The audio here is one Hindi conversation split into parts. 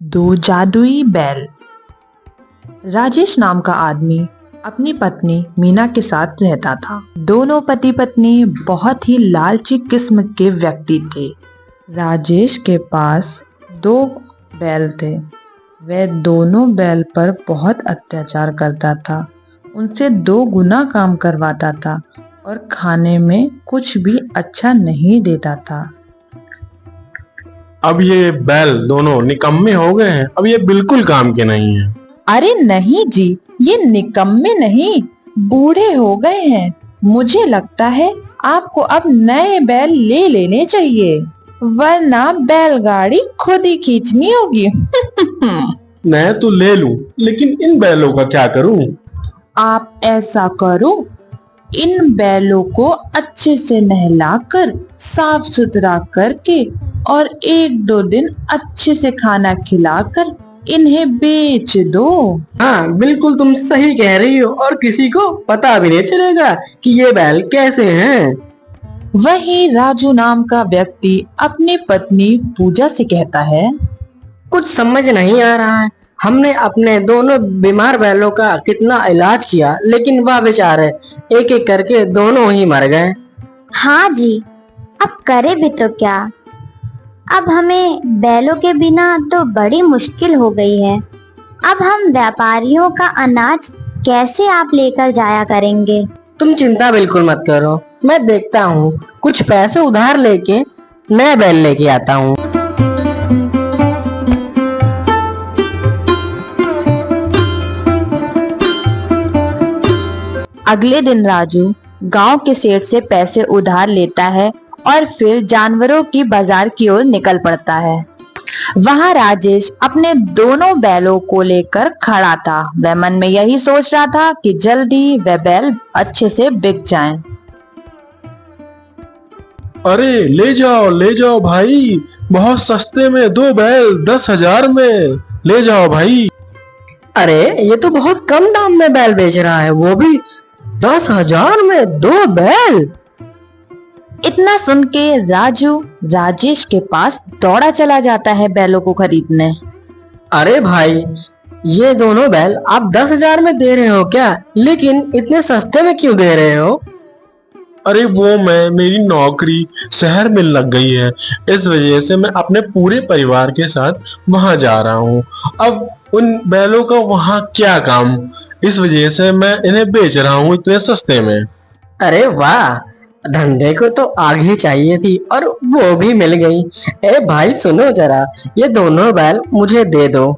दो जादुई बैल। राजेश नाम का आदमी अपनी पत्नी मीना के साथ रहता था। दोनों पति पत्नी बहुत ही लालची किस्म के व्यक्ति थे। राजेश के पास दो बैल थे। वह दोनों बैल पर बहुत अत्याचार करता था, उनसे 2 गुना काम करवाता था और खाने में कुछ भी अच्छा नहीं देता था। अब ये बैल दोनों निकम्मे हो गए हैं, अब ये बिल्कुल काम के नहीं है। अरे नहीं जी, ये निकम्मे नहीं, बूढ़े हो गए हैं। मुझे लगता है आपको अब नए बैल ले लेने चाहिए, वरना बैलगाड़ी खुद ही खींचनी होगी। मैं तो ले लूं, लेकिन इन बैलों का क्या करूं? आप ऐसा करो, इन बैलों को अच्छे से नहलाकर साफ सुथरा करके और 1-2 दिन अच्छे से खाना खिलाकर इन्हें बेच दो। हाँ बिल्कुल, तुम सही कह रही हो और किसी को पता भी नहीं चलेगा कि ये बैल कैसे हैं। वहीं राजू नाम का व्यक्ति अपनी पत्नी पूजा से कहता है, कुछ समझ नहीं आ रहा है। हमने अपने दोनों बीमार बैलों का कितना इलाज किया, लेकिन वह बेचारे एक एक करके दोनों ही मर गए। हाँ जी, अब करे भी तो क्या। अब हमें बैलों के बिना तो बड़ी मुश्किल हो गई है। अब हम व्यापारियों का अनाज कैसे आप लेकर जाया करेंगे? तुम चिंता बिल्कुल मत करो, मैं देखता हूँ कुछ पैसे उधार लेके नए बैल लेके आता हूँ। अगले दिन राजू गांव के सेठ से पैसे उधार लेता है और फिर जानवरों की बाजार की ओर निकल पड़ता है। वहां राजेश अपने दोनों बैलों को लेकर खड़ा था। वह मन में यही सोच रहा था कि जल्दी वह बैल अच्छे से बिक जाएं। अरे ले जाओ भाई, बहुत सस्ते में 2 बैल 10,000 में ले जाओ भाई। अरे ये तो बहुत कम दाम में बैल बेच रहा है, वो भी 10,000 में 2 बैल। इतना सुन के राजू राजेश के पास दौड़ा चला जाता है बैलों को खरीदने। अरे भाई, ये दोनों बैल आप 10,000 में दे रहे हो क्या? लेकिन इतने सस्ते में क्यों दे रहे हो? अरे मेरी नौकरी शहर में लग गई है, इस वजह से मैं अपने पूरे परिवार के साथ वहां जा रहा हूँ। अब उन बैलों का वहां क्या काम, इस वजह से मैं इन्हें बेच रहा हूँ इतने सस्ते में। अरे वाह, धंधे को तो आग ही चाहिए थी और वो भी मिल गई। ए भाई सुनो जरा, ये दोनों बैल मुझे दे दो।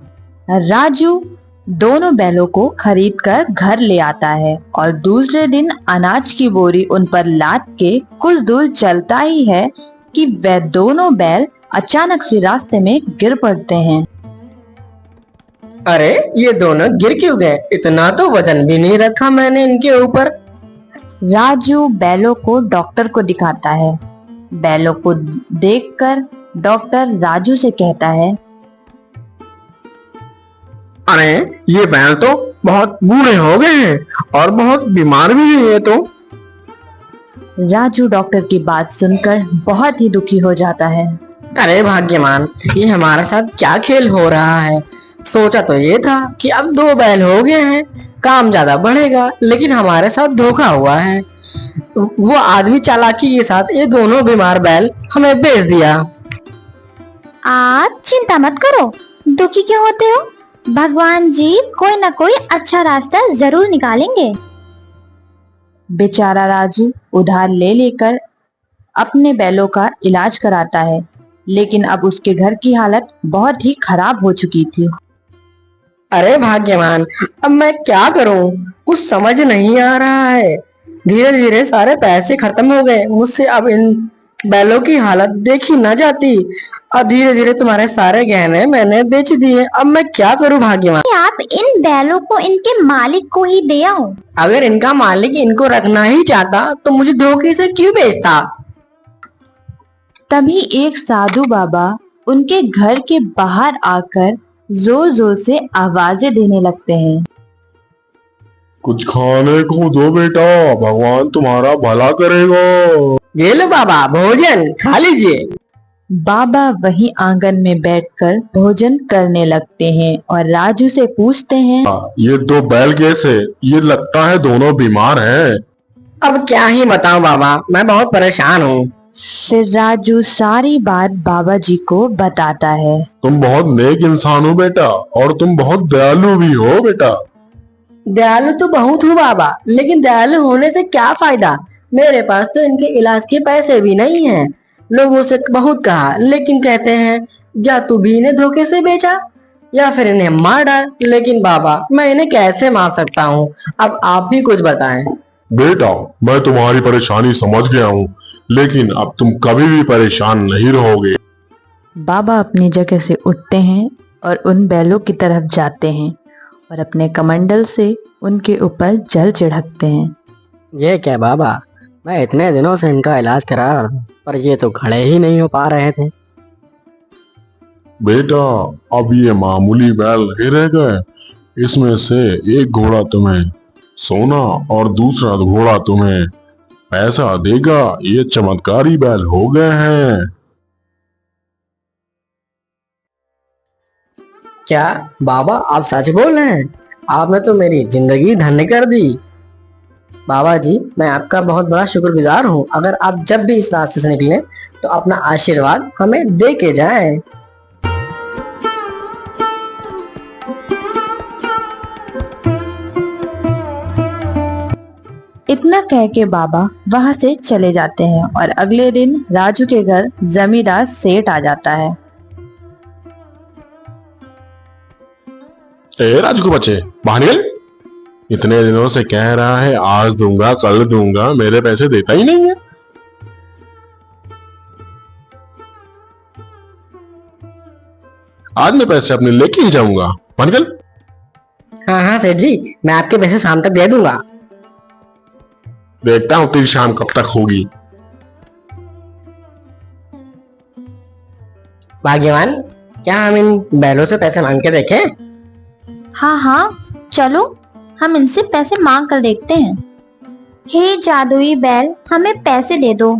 राजू दोनों बैलों को खरीद कर घर ले आता है और दूसरे दिन अनाज की बोरी उन पर लाद के कुछ दूर चलता ही है कि वह दोनों बैल अचानक से रास्ते में गिर पड़ते हैं। अरे ये दोनों गिर क्यों गए? इतना तो वजन भी नहीं रखा मैंने इनके ऊपर। राजू बैलों को डॉक्टर को दिखाता है। बैलों को देखकर डॉक्टर राजू से कहता है, अरे ये बैल तो बहुत बूढ़े हो गए हैं और बहुत बीमार भी हैं ये तो। राजू डॉक्टर की बात सुनकर बहुत ही दुखी हो जाता है। अरे भाग्यवान, ये हमारे साथ क्या खेल हो रहा है? सोचा तो ये था कि अब 2 बैल हो गए हैं, काम ज्यादा बढ़ेगा, लेकिन हमारे साथ धोखा हुआ है। वो आदमी चालाकी के साथ ये दोनों बीमार बैल हमें बेच दिया। आप चिंता मत करो, दुखी क्यों होते हो? भगवान जी कोई ना कोई अच्छा रास्ता जरूर निकालेंगे। बेचारा राजू उधार ले लेकर अपने बैलों का इलाज कराता है, लेकिन अब उसके घर की हालत बहुत ही खराब हो चुकी थी। अरे भाग्यवान, अब मैं क्या करूं? कुछ समझ नहीं आ रहा है। धीरे धीरे सारे पैसे खत्म हो गए मुझसे, अब इन बैलों की हालत देखी न जाती और धीरे धीरे तुम्हारे सारे गहने मैंने बेच दिए। अब मैं क्या करूं भाग्यवान? आप इन बैलों को इनके मालिक को ही दे आओ। अगर इनका मालिक इनको रखना ही चाहता तो मुझे धोखे से क्यों बेचता? तभी एक साधु बाबा उनके घर के बाहर आकर जोर जोर से आवाजें देने लगते हैं। कुछ खाने को दो बेटा, भगवान तुम्हारा भला करेगा। ये लो बाबा, भोजन खा लीजिए। बाबा वहीं आंगन में बैठकर भोजन करने लगते हैं और राजू से पूछते हैं, ये दो बैल कैसे? ये लगता है दोनों बीमार हैं। अब क्या ही बताऊं बाबा, मैं बहुत परेशान हूँ। फिर राजू सारी बात बाबा जी को बताता है। तुम बहुत नेक इंसान हो बेटा, और तुम बहुत दयालु भी हो बेटा। दयालु तो बहुत हूँ बाबा, लेकिन दयालु होने से क्या फायदा? मेरे पास तो इनके इलाज के पैसे भी नहीं हैं। लोगों से बहुत कहा, लेकिन कहते हैं या तू भी इन्हें धोखे से बेचा या फिर इन्हें मार डाल। लेकिन बाबा, मैं इन्हें कैसे मार सकता हूँ? अब आप भी कुछ बताएं। बेटा, मैं तुम्हारी परेशानी समझ गया हूँ, लेकिन अब तुम कभी भी परेशान नहीं रहोगे। बाबा अपनी जगह से उठते हैं और उन बैलों की तरफ जाते हैं और अपने कमंडल से उनके ऊपर जल छिड़कते हैं। ये क्या बाबा, मैं इतने दिनों से इनका इलाज करा रहा था, पर ये तो खड़े ही नहीं हो पा रहे थे। बेटा, अब ये मामूली बैल नहीं रह गए। इसमें से एक घोड़ा तुम्हें सोना और दूसरा घोड़ा तुम्हें पैसा देगा। ये चमत्कारी बैल हो गए हैं। क्या बाबा, आप सच बोल रहे हैं? आपने तो मेरी जिंदगी धन्य कर दी। बाबा जी, मैं आपका बहुत बड़ा शुक्रगुजार हूँ। अगर आप जब भी इस रास्ते से निकलें तो अपना आशीर्वाद हमें दे के जाएं। इतना कह के बाबा वहां से चले जाते हैं और अगले दिन राजू के घर जमींदार सेठ आ जाता है। ए राजू के बच्चे, बाहर निकल। इतने दिनों से कह रहा है आज दूंगा कल दूंगा, मेरे पैसे देता ही नहीं है। आज मैं पैसे अपने लेके ही जाऊंगा। बाहर निकल। हाँ हाँ सेठ जी, मैं आपके पैसे शाम तक दे दूंगा। देखता हूँ तेरी शाम कब तक होगी। भाग्यवान, क्या हम इन बैलों से पैसे मांग के देखें? हाँ हाँ, चलो हम इनसे पैसे मांग कर देखते हैं। हे जादुई बैल, हमें पैसे दे दो।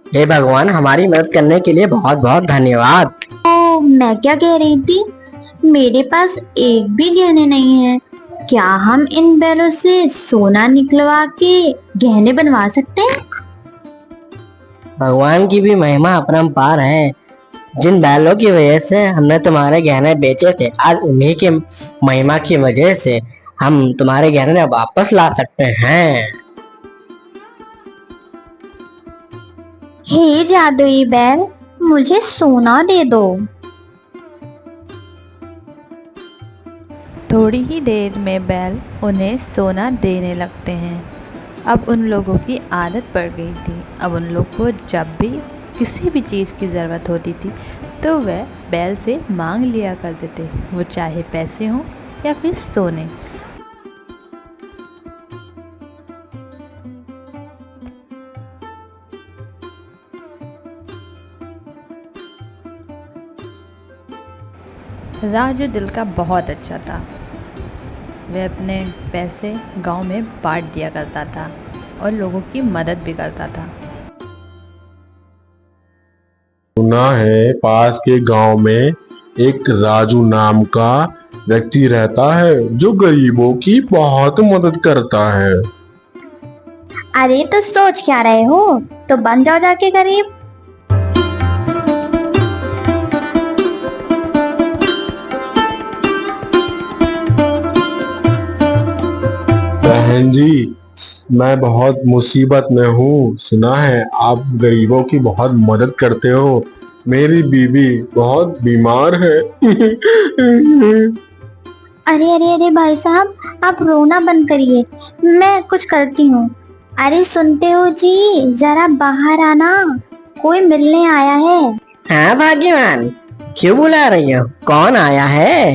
हे भगवान, हमारी मदद करने के लिए बहुत बहुत धन्यवाद। तो मैं क्या कह रही थी, मेरे पास एक भी गहने नहीं है। क्या हम इन बैलों से सोना निकलवा के गहने बनवा सकते हैं? भगवान की भी महिमा अपरंपार है। जिन बैलों की वजह से हमने तुम्हारे गहने बेचे थे, आज उन्हीं के महिमा की वजह से हम तुम्हारे गहने वापस ला सकते हैं। हे जादुई बैल, मुझे सोना दे दो। थोड़ी ही देर में बैल उन्हें सोना देने लगते हैं। अब उन लोगों की आदत पड़ गई थी। अब उन लोग को जब भी किसी भी चीज़ की ज़रूरत होती थी तो वह बैल से मांग लिया करते थे, वो चाहे पैसे हों या फिर सोने। राजू दिल का बहुत अच्छा था। वह अपने पैसे गांव में बांट दिया करता था और लोगों की मदद भी करता था। सुना है पास के गांव में एक राजू नाम का व्यक्ति रहता है जो गरीबों की बहुत मदद करता है। अरे तो सोच क्या रहे हो, तो बन जाओ जाके गरीब। बहन जी, मैं बहुत मुसीबत में हूँ। सुना है आप गरीबों की बहुत मदद करते हो। मेरी बीवी बहुत बीमार है। अरे अरे अरे भाई साहब, आप रोना बंद करिए, मैं कुछ करती हूँ। अरे सुनते हो जी, जरा बाहर आना, कोई मिलने आया है। हाँ भाग्यवान, क्यों बुला रही हो? कौन आया है?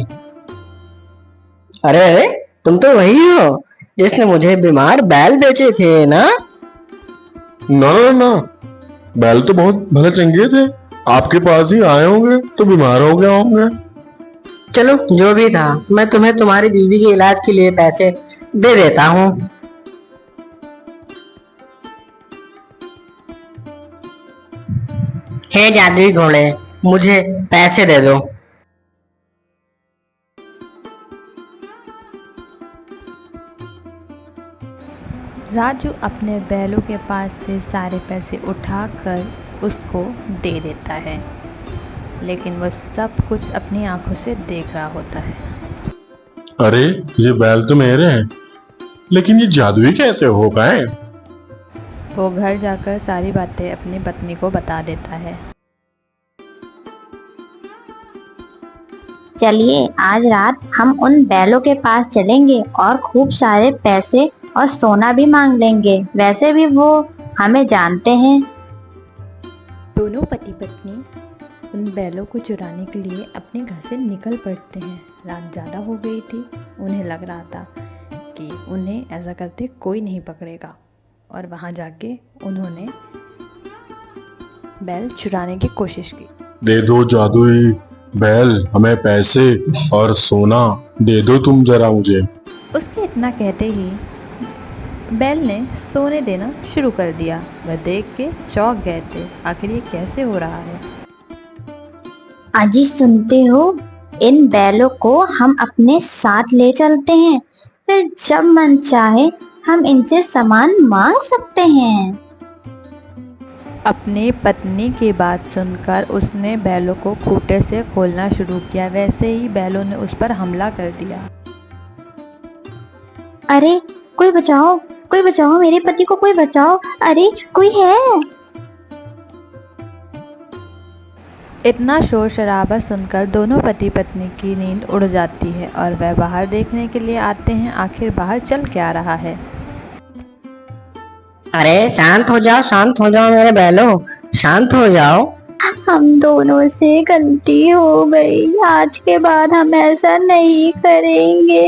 अरे अरे, तुम तो वही हो जिसने मुझे बीमार बैल बेचे थे ना? ना ना ना, बैल तो बहुत भले चंगे थे, आपके पास ही आए होंगे तो बीमार हो गए होंगे। चलो जो भी था, मैं तुम्हें तुम्हारी बीवी के इलाज के लिए पैसे दे देता हूँ। हे जादुई घोड़े, मुझे पैसे दे दो। राजू अपने बैलों के पास से सारे पैसे उठाकर उसको दे देता है, लेकिन वह सब कुछ अपनी आंखों से देख रहा होता है। अरे ये बैल तो मेरे हैं, लेकिन ये जादुई कैसे हो गए? वो घर जाकर सारी बातें अपनी पत्नी को बता देता है। चलिए आज रात हम उन बैलों के पास चलेंगे और खूब सारे पैसे और सोना भी मांग लेंगे। वैसे भी वो हमें जानते हैं। दोनों पति पत्नी उन बैलों को चुराने के लिए अपने घर से निकल पड़ते हैं। रात ज़्यादा हो गई थी, उन्हें लग रहा था कि उन्हें ऐसा करते कोई नहीं पकड़ेगा, और वहाँ जाके उन्होंने बैल चुराने की कोशिश की। दे दो जादुई बैल, हमें पैसे और सोना दे दो तुम जरा मुझे। उसके इतना कहते ही बैल ने सोने देना शुरू कर दिया। वह देख के चौंक गए थे, आखिर ये कैसे हो रहा है। अजी सुनते हो, इन बैलों को हम अपने साथ ले चलते हैं, फिर जब मन चाहे हम इनसे सामान मांग सकते हैं। अपनी पत्नी की बात सुनकर उसने बैलों को खूंटे से खोलना शुरू किया। वैसे ही बैलों ने उस पर हमला कर दिया। अरे कोई बचाओ, कोई बचाओ, मेरे पति को कोई बचाओ, अरे कोई है। इतना शोर शराबा सुनकर दोनों पति पत्नी की नींद उड़ जाती है और वह बाहर देखने के लिए आते हैं आखिर बाहर चल क्या रहा है। अरे शांत हो जाओ मेरे बैलों, शांत हो जाओ। हम दोनों से गलती हो गई, आज के बाद हम ऐसा नहीं करेंगे।